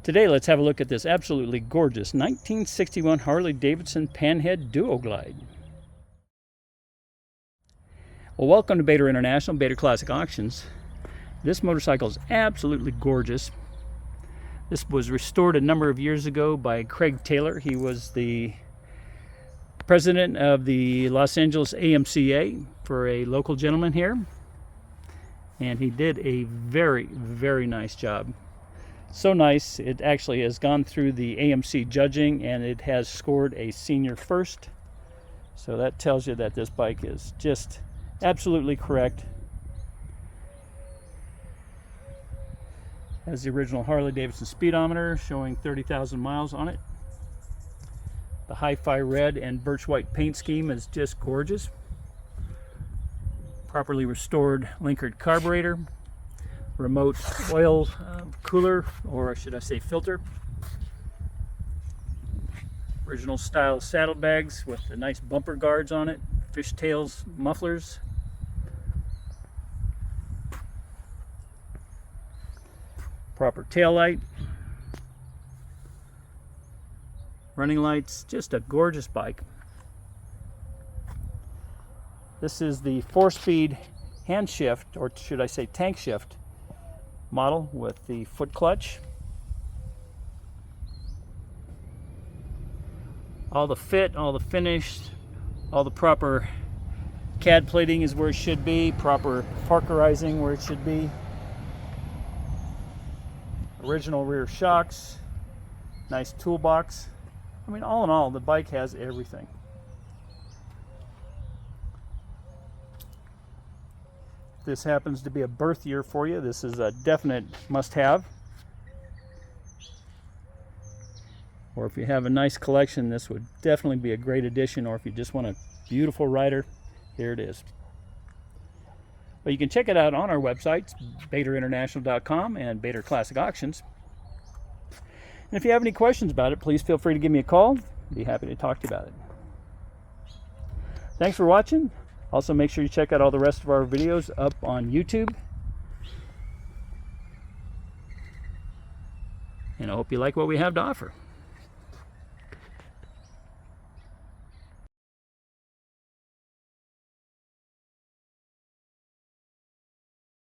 Today, let's have a look at this absolutely gorgeous 1961 Harley Davidson Panhead Duo Glide. Well, welcome to Bator International, Bator Classic Auctions. This motorcycle is absolutely gorgeous. This was restored a number of years ago by Craig Taylor. He was the president of the Los Angeles AMCA for a local gentleman here. And he did a very, very nice job. So nice, it actually has gone through the AMC judging and it has scored a senior first. So that tells you that this bike is just absolutely correct. Has the original Harley Davidson speedometer showing 30,000 miles on it. The hi-fi red and birch white paint scheme is just gorgeous. Properly restored linkered carburetor. Remote oil cooler, or should I say filter. Original style saddlebags with the nice bumper guards on it. Fishtails mufflers. Proper tail light. Running lights. Just a gorgeous bike. This is the 4-speed hand shift, or should I say tank shift model with the foot clutch. All the fit, all the finish, all the proper CAD plating is where it should be, proper parkerizing where it should be. Original rear shocks, nice toolbox. I mean, all in all, the bike has everything. If this happens to be a birth year for you, this is a definite must-have. Or if you have a nice collection, this would definitely be a great addition. Or if you just want a beautiful rider, here it is. But you can check it out on our websites, BatorInternational.com and Bator Classic Auctions. And if you have any questions about it, please feel free to give me a call. I'd be happy to talk to you about it. Thanks for watching. Also, make sure you check out all the rest of our videos up on YouTube. And I hope you like what we have to offer.